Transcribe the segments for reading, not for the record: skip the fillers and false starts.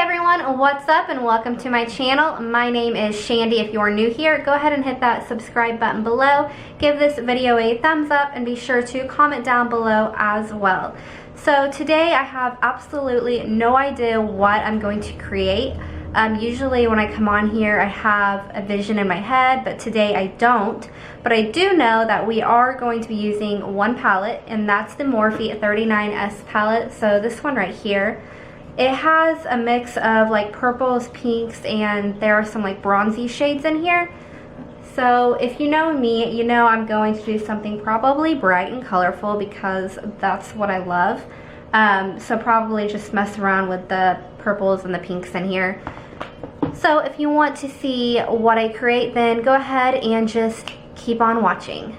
everyone, what's up and welcome to my channel. My name is Shandy. If you are new here, go ahead and hit that subscribe button below. Give this video a thumbs up and be sure to comment down below as well. So today I have absolutely no idea what I'm going to create. Usually when I come on here I have a vision in my head, but today I don't. But I do know that we are going to be using one palette, and that's the Morphe 39S palette. So this one right here. It has a mix of like purples, pinks, and there are some like bronzy shades in here. So if you know me, you know I'm going to do something probably bright and colorful because that's what I love. So probably just mess around with the purples and the pinks in here. So if you want to see what I create, then go ahead and just keep on watching.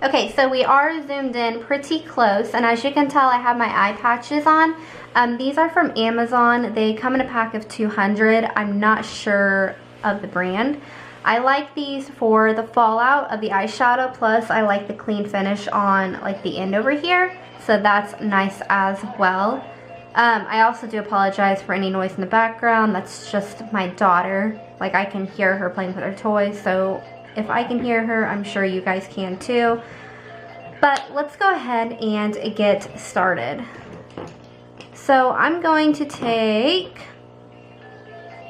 Okay, so we are zoomed in pretty close, and as you can tell I have my eye patches on. These are from Amazon. They come in a pack of 200. I'm not sure of the brand. I like these for the fallout of the eyeshadow, plus I like the clean finish on like the end over here, so that's nice as well. I also do apologize for any noise in the background. That's just my daughter. Like, I can hear her playing with her toys, so if I can hear her, I'm sure you guys can too. But let's go ahead and get started. So I'm going to take,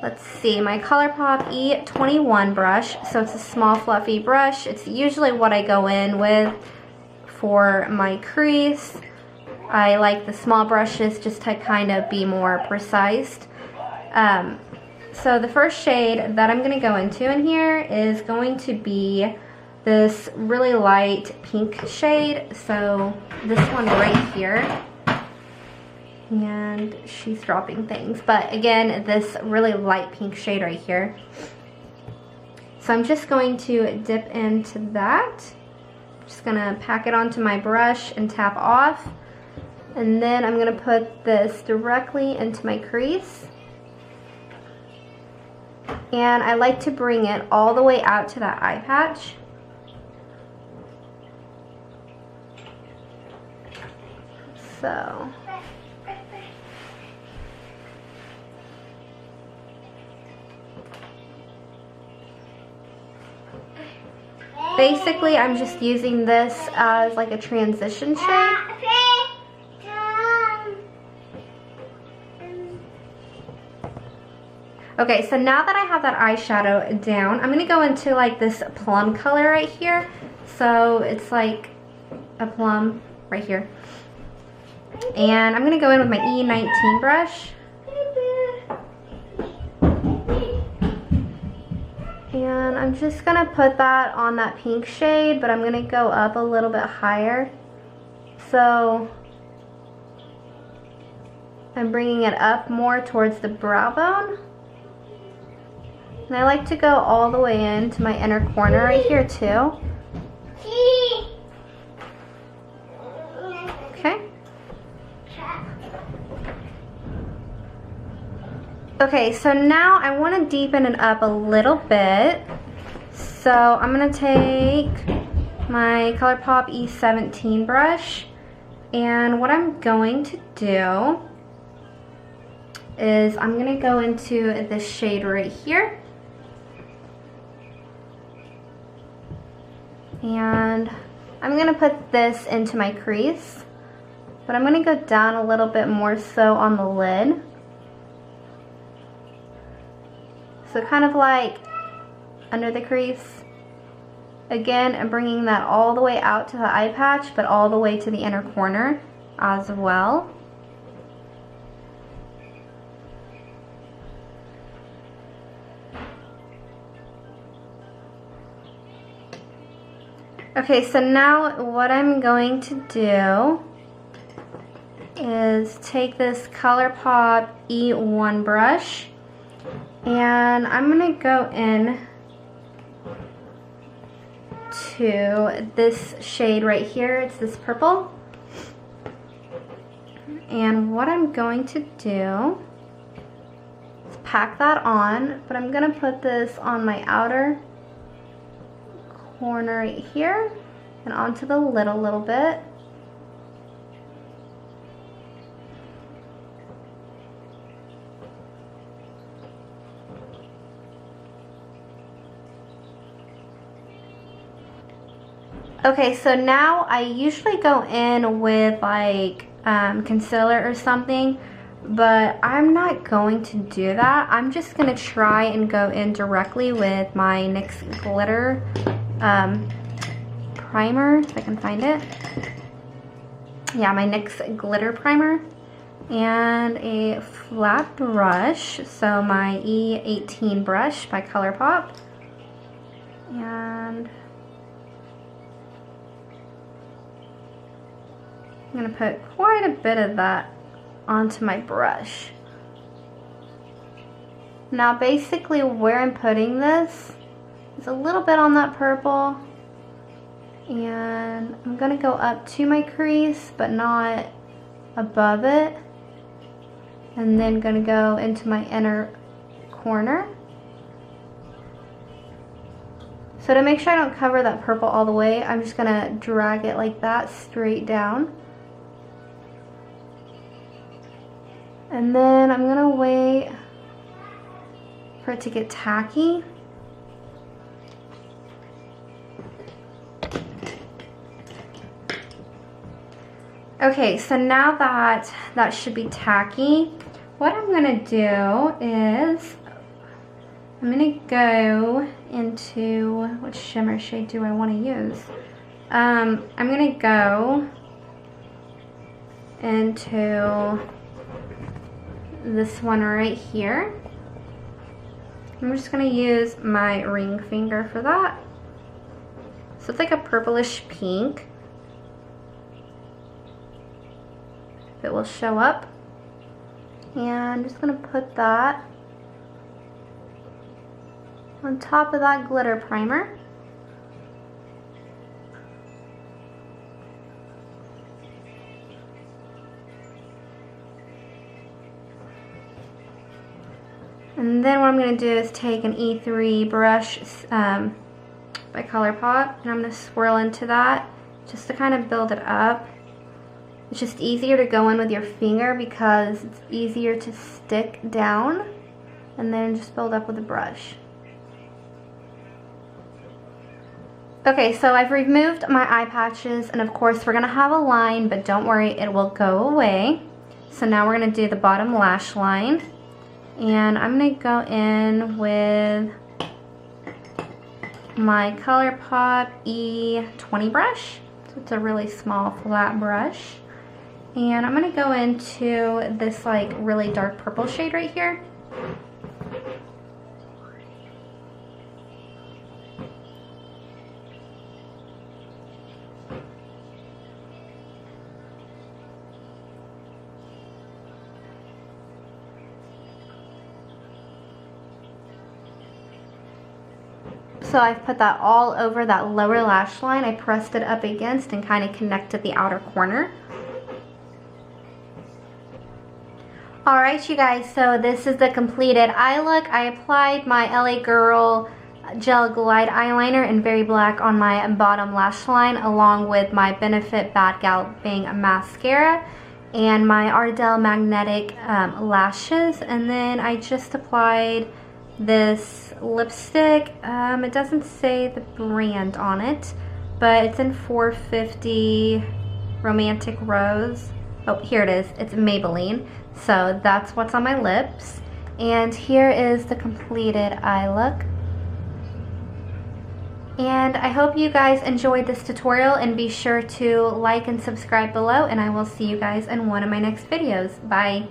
let's see, my ColourPop E21 brush. So it's a small fluffy brush. It's usually what I go in with for my crease. I like the small brushes just to kind of be more precise. So the first shade that I'm going to go into in here is going to be this really light pink shade. So this one right here. And she's dropping things. But again, this really light pink shade right here. So I'm just going to dip into that. Just going to pack it onto my brush and tap off. And then I'm going to put this directly into my crease. And I like to bring it all the way out to that eye patch. So basically I'm just using this as like a transition shade. Okay, so now that I have that eyeshadow down, I'm going to go into like this plum color right here. So it's like a plum right here. And I'm going to go in with my E19 brush. And I'm just going to put that on that pink shade, but I'm going to go up a little bit higher. So I'm bringing it up more towards the brow bone. And I like to go all the way into my inner corner right here too. Okay. Okay, so now I want to deepen it up a little bit. So I'm going to take my ColourPop E17 brush, and what I'm going to do is I'm going to go into this shade right here. And I'm going to put this into my crease, but I'm going to go down a little bit more so on the lid. So kind of like under the crease. Again, I'm bringing that all the way out to the eye patch, but all the way to the inner corner as well. Okay, so now what I'm going to do is take this ColourPop E1 brush, and I'm going to go in to this shade right here. It's this purple. And what I'm going to do is pack that on, but I'm going to put this on my outer corner right here and onto the lid a little bit. Okay, so now I usually go in with like concealer or something, but I'm not going to do that. I'm just gonna try and go in directly with my NYX glitter primer, if I can find it. Yeah, my NYX glitter primer, and a flat brush, so my E18 brush by ColourPop, and I'm gonna put quite a bit of that onto my brush. Now basically where I'm putting this is a little bit on that purple, and I'm gonna go up to my crease but not above it, and then gonna go into my inner corner. So to make sure I don't cover that purple all the way, I'm just gonna drag it like that straight down. And then I'm gonna wait for it to get tacky. Okay, so now that that should be tacky, what I'm gonna do is I'm gonna go into, which shimmer shade do I wanna use? I'm gonna go into this one right here. I'm just gonna use my ring finger for that. So it's like a purplish pink. It will show up, and I'm just gonna put that on top of that glitter primer. And then what I'm gonna do is take an E3 brush by ColourPop, and I'm gonna swirl into that just to kind of build it up. It's just easier to go in with your finger because it's easier to stick down, and then just build up with a brush. Okay, so I've removed my eye patches, and of course we're gonna have a line, but don't worry, it will go away. So now we're gonna do the bottom lash line, and I'm gonna go in with my ColourPop E20 brush. So it's a really small flat brush. And I'm gonna go into this like really dark purple shade right here. So I've put that all over that lower lash line. I pressed it up against and kind of connected the outer corner. Alright you guys, so this is the completed eye look. I applied my LA Girl Gel Glide Eyeliner in Very Black on my bottom lash line, along with my Benefit Bad Gal Bang Mascara and my Ardell Magnetic lashes. And then I just applied this lipstick. It doesn't say the brand on it, but it's in 450 Romantic Rose. Oh, here it is. It's Maybelline. So that's what's on my lips. And here is the completed eye look. And I hope you guys enjoyed this tutorial, and be sure to like and subscribe below, and I will see you guys in one of my next videos. Bye.